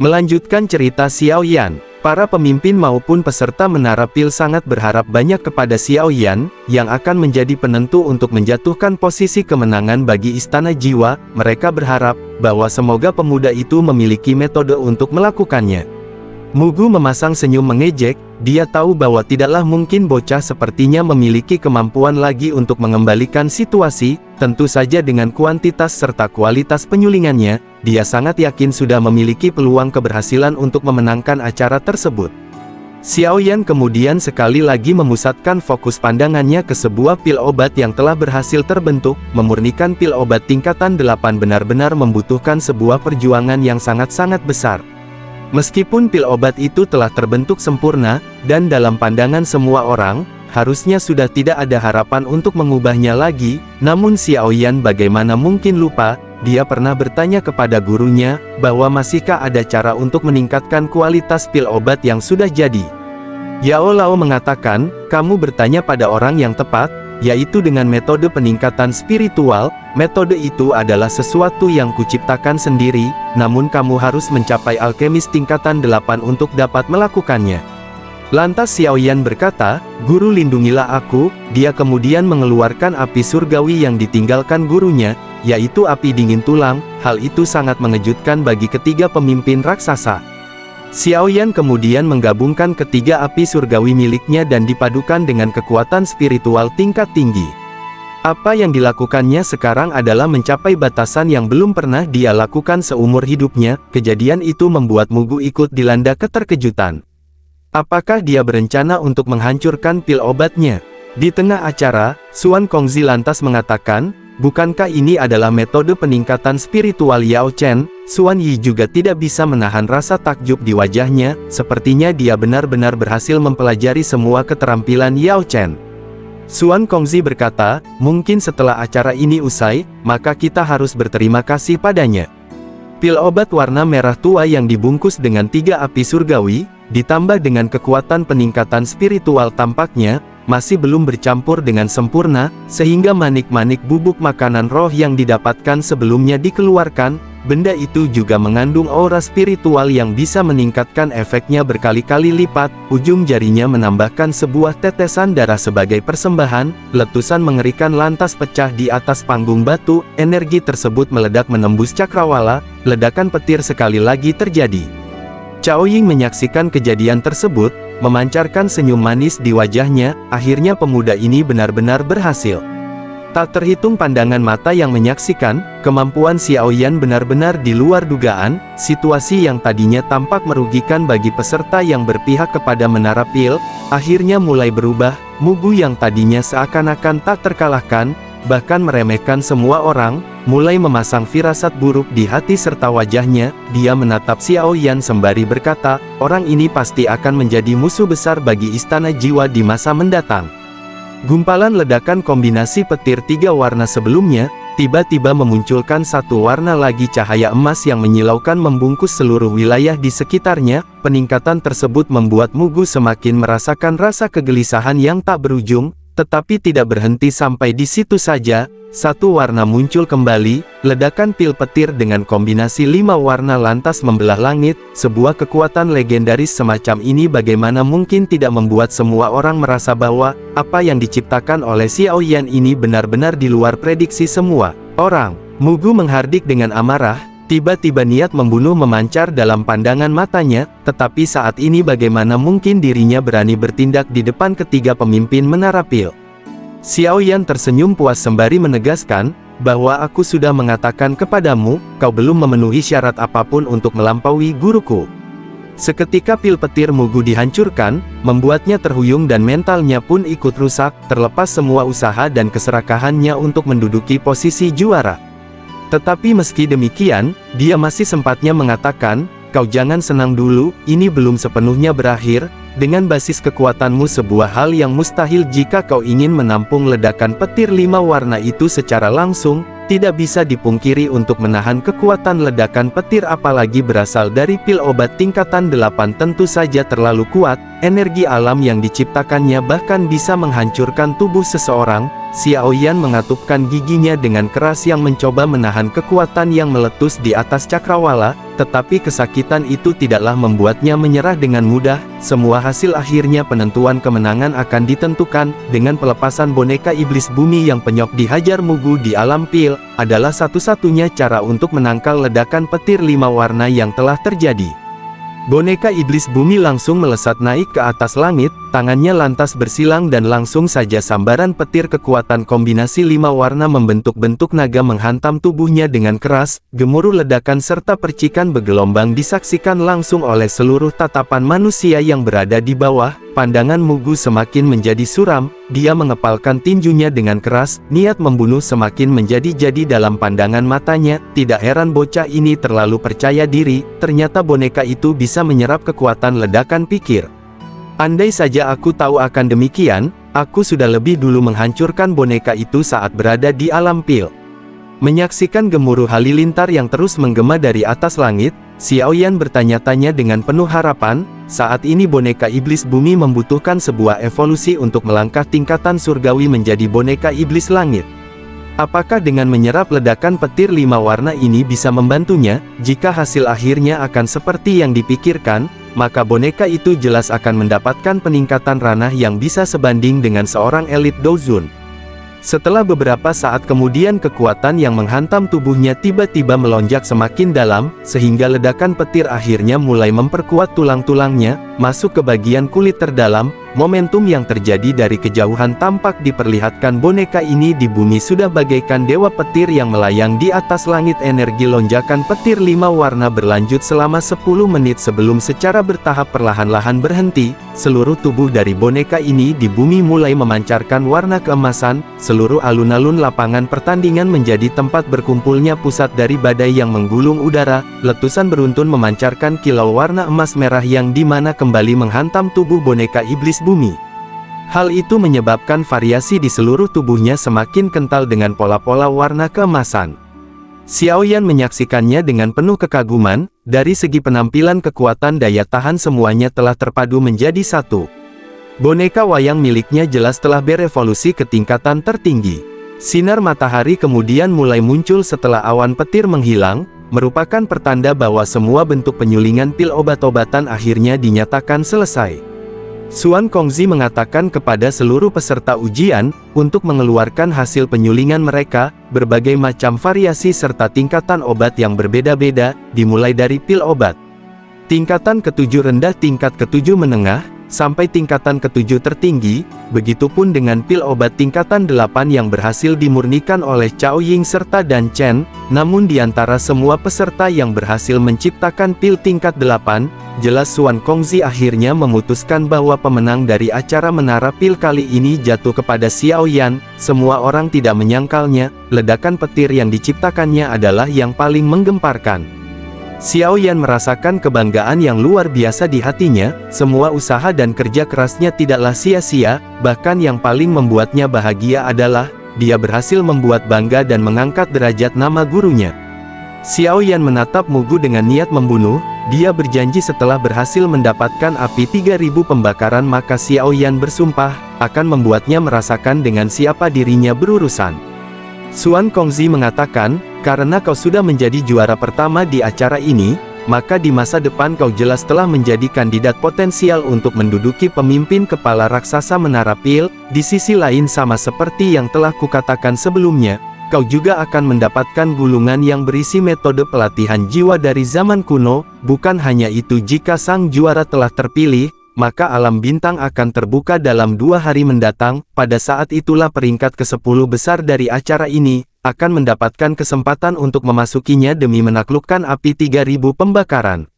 Melanjutkan cerita Xiao Yan, para pemimpin maupun peserta menara pil sangat berharap banyak kepada Xiao Yan, yang akan menjadi penentu untuk menjatuhkan posisi kemenangan bagi Istana Jiwa. Mereka berharap bahwa semoga pemuda itu memiliki metode untuk melakukannya. Mugu memasang senyum mengejek, dia tahu bahwa tidaklah mungkin bocah sepertinya memiliki kemampuan lagi untuk mengembalikan situasi, tentu saja dengan kuantitas serta kualitas penyulingannya, dia sangat yakin sudah memiliki peluang keberhasilan untuk memenangkan acara tersebut. Xiao Yan kemudian sekali lagi memusatkan fokus pandangannya ke sebuah pil obat yang telah berhasil terbentuk. Memurnikan pil obat tingkatan 8 benar-benar membutuhkan sebuah perjuangan yang sangat-sangat besar. Meskipun pil obat itu telah terbentuk sempurna, dan dalam pandangan semua orang, harusnya sudah tidak ada harapan untuk mengubahnya lagi, namun Xiao Yan bagaimana mungkin lupa, dia pernah bertanya kepada gurunya, bahwa masihkah ada cara untuk meningkatkan kualitas pil obat yang sudah jadi. Yao Lao mengatakan, kamu bertanya pada orang yang tepat, yaitu dengan metode peningkatan spiritual. Metode itu adalah sesuatu yang kuciptakan sendiri, namun kamu harus mencapai alkemis tingkatan 8 untuk dapat melakukannya. Lantas Xiao Yan berkata, guru lindungilah aku. Dia kemudian mengeluarkan api surgawi yang ditinggalkan gurunya, yaitu api dingin tulang. Hal itu sangat mengejutkan bagi ketiga pemimpin raksasa. Xiao Yan kemudian menggabungkan ketiga api surgawi miliknya dan dipadukan dengan kekuatan spiritual tingkat tinggi. Apa yang dilakukannya sekarang adalah mencapai batasan yang belum pernah dia lakukan seumur hidupnya. Kejadian itu membuat Mugu ikut dilanda keterkejutan. Apakah dia berencana untuk menghancurkan pil obatnya? Di tengah acara, Xuan Kongzi lantas mengatakan, bukankah ini adalah metode peningkatan spiritual Yao Chen? Xuan Yi juga tidak bisa menahan rasa takjub di wajahnya, sepertinya dia benar-benar berhasil mempelajari semua keterampilan Yao Chen. Xuan Kongzi berkata, mungkin setelah acara ini usai, maka kita harus berterima kasih padanya. Pil obat warna merah tua yang dibungkus dengan 3 api surgawi, ditambah dengan kekuatan peningkatan spiritual tampaknya, masih belum bercampur dengan sempurna, sehingga manik-manik bubuk makanan roh yang didapatkan sebelumnya dikeluarkan. Benda itu juga mengandung aura spiritual yang bisa meningkatkan efeknya berkali-kali lipat. Ujung jarinya menambahkan sebuah tetesan darah sebagai persembahan. Letusan mengerikan lantas pecah di atas panggung batu. Energi tersebut meledak menembus cakrawala. Ledakan petir sekali lagi terjadi. Cao Ying menyaksikan kejadian tersebut, memancarkan senyum manis di wajahnya. Akhirnya pemuda ini benar-benar berhasil. Tak terhitung pandangan mata yang menyaksikan, kemampuan Xiao Yan benar-benar di luar dugaan. Situasi yang tadinya tampak merugikan bagi peserta yang berpihak kepada menara pil, akhirnya mulai berubah. Mugu yang tadinya seakan-akan tak terkalahkan, bahkan meremehkan semua orang, mulai memasang firasat buruk di hati serta wajahnya. Dia menatap Xiao Yan sembari berkata, orang ini pasti akan menjadi musuh besar bagi Istana Jiwa di masa mendatang. Gumpalan ledakan kombinasi petir 3 warna sebelumnya, tiba-tiba memunculkan satu warna lagi cahaya emas yang menyilaukan membungkus seluruh wilayah di sekitarnya. Peningkatan tersebut membuat Mugu semakin merasakan rasa kegelisahan yang tak berujung, tetapi tidak berhenti sampai di situ saja. Satu warna muncul kembali, ledakan pil petir dengan kombinasi 5 warna lantas membelah langit. Sebuah kekuatan legendaris semacam ini bagaimana mungkin tidak membuat semua orang merasa bahwa, apa yang diciptakan oleh Xiao Yan ini benar-benar di luar prediksi semua orang. Mugu menghardik dengan amarah, tiba-tiba niat membunuh memancar dalam pandangan matanya, tetapi saat ini bagaimana mungkin dirinya berani bertindak di depan ketiga pemimpin menara pil. Xiao Yan tersenyum puas sembari menegaskan, bahwa aku sudah mengatakan kepadamu, kau belum memenuhi syarat apapun untuk melampaui guruku. Seketika pil petir Mugu dihancurkan, membuatnya terhuyung dan mentalnya pun ikut rusak, terlepas semua usaha dan keserakahannya untuk menduduki posisi juara. Tetapi meski demikian, dia masih sempatnya mengatakan, kau jangan senang dulu, ini belum sepenuhnya berakhir. Dengan basis kekuatanmu sebuah hal yang mustahil jika kau ingin menampung ledakan petir 5 warna itu secara langsung, tidak bisa dipungkiri untuk menahan kekuatan ledakan petir apalagi berasal dari pil obat tingkatan 8 tentu saja terlalu kuat. Energi alam yang diciptakannya bahkan bisa menghancurkan tubuh seseorang. Xiao Yan mengatupkan giginya dengan keras yang mencoba menahan kekuatan yang meletus di atas cakrawala, tetapi kesakitan itu tidaklah membuatnya menyerah dengan mudah. Semua hasil akhirnya penentuan kemenangan akan ditentukan, dengan pelepasan boneka iblis bumi yang penyok dihajar Mugu di alam pil, adalah satu-satunya cara untuk menangkal ledakan petir 5 warna yang telah terjadi. Boneka iblis bumi langsung melesat naik ke atas langit, tangannya lantas bersilang dan langsung saja sambaran petir kekuatan kombinasi 5 warna membentuk bentuk naga menghantam tubuhnya dengan keras. Gemuruh ledakan serta percikan bergelombang disaksikan langsung oleh seluruh tatapan manusia yang berada di bawah. Pandangan Mugu semakin menjadi suram, dia mengepalkan tinjunya dengan keras, niat membunuh semakin menjadi-jadi dalam pandangan matanya. Tidak heran bocah ini terlalu percaya diri, ternyata boneka itu bisa menyerap kekuatan ledakan pikir. Andai saja aku tahu akan demikian, aku sudah lebih dulu menghancurkan boneka itu saat berada di alam pil. Menyaksikan gemuruh halilintar yang terus menggema dari atas langit, Xiao Yan bertanya-tanya dengan penuh harapan. Saat ini boneka iblis bumi membutuhkan sebuah evolusi untuk melangkah tingkatan surgawi menjadi boneka iblis langit. Apakah dengan menyerap ledakan petir 5 warna ini bisa membantunya? Jika hasil akhirnya akan seperti yang dipikirkan, maka boneka itu jelas akan mendapatkan peningkatan ranah yang bisa sebanding dengan seorang elit Douzun. Setelah beberapa saat kemudian kekuatan yang menghantam tubuhnya tiba-tiba melonjak semakin dalam, sehingga ledakan petir akhirnya mulai memperkuat tulang-tulangnya, masuk ke bagian kulit terdalam. Momentum yang terjadi dari kejauhan tampak diperlihatkan boneka ini di bumi sudah bagaikan dewa petir yang melayang di atas langit. Energi lonjakan petir 5 warna berlanjut selama 10 menit sebelum secara bertahap perlahan-lahan berhenti. Seluruh tubuh dari boneka ini di bumi mulai memancarkan warna keemasan. Seluruh alun-alun lapangan pertandingan menjadi tempat berkumpulnya pusat dari badai yang menggulung udara. Letusan beruntun memancarkan kilau warna emas merah yang dimana kembali menghantam tubuh boneka iblis bumi. Hal itu menyebabkan variasi di seluruh tubuhnya semakin kental dengan pola-pola warna keemasan. Xiao Yan menyaksikannya dengan penuh kekaguman. Dari segi penampilan, kekuatan daya tahan semuanya telah terpadu menjadi satu. Boneka wayang miliknya jelas telah berevolusi ke tingkatan tertinggi. Sinar matahari kemudian mulai muncul setelah awan petir menghilang, merupakan pertanda bahwa semua bentuk penyulingan pil obat-obatan akhirnya dinyatakan selesai. Xuan Kongzi mengatakan kepada seluruh peserta ujian, untuk mengeluarkan hasil penyulingan mereka, berbagai macam variasi serta tingkatan obat yang berbeda-beda, dimulai dari pil obat tingkatan ke-7 rendah, tingkat ke-7 menengah, sampai tingkatan ke-7 tertinggi. Begitupun dengan pil obat tingkatan 8 yang berhasil dimurnikan oleh Cao Ying serta Dan Chen. Namun di antara semua peserta yang berhasil menciptakan pil tingkat 8, jelas Xuan Kongzi akhirnya memutuskan bahwa pemenang dari acara Menara Pil kali ini jatuh kepada Xiao Yan. Semua orang tidak menyangkalnya, ledakan petir yang diciptakannya adalah yang paling menggemparkan. Xiao Yan merasakan kebanggaan yang luar biasa di hatinya. Semua usaha dan kerja kerasnya tidaklah sia-sia, bahkan yang paling membuatnya bahagia adalah, dia berhasil membuat bangga dan mengangkat derajat nama gurunya. Xiao Yan menatap Mugu dengan niat membunuh. Dia berjanji setelah berhasil mendapatkan api 3000 pembakaran maka Xiao Yan bersumpah, akan membuatnya merasakan dengan siapa dirinya berurusan. Xuan Kongzi mengatakan, karena kau sudah menjadi juara pertama di acara ini, maka di masa depan kau jelas telah menjadi kandidat potensial untuk menduduki pemimpin kepala raksasa Menara Pil. Di sisi lain, sama seperti yang telah kukatakan sebelumnya, kau juga akan mendapatkan gulungan yang berisi metode pelatihan jiwa dari zaman kuno. Bukan hanya itu, jika sang juara telah terpilih, maka alam bintang akan terbuka dalam 2 hari mendatang. Pada saat itulah peringkat ke-10 besar dari acara ini akan mendapatkan kesempatan untuk memasukinya demi menaklukkan api 3000 pembakaran.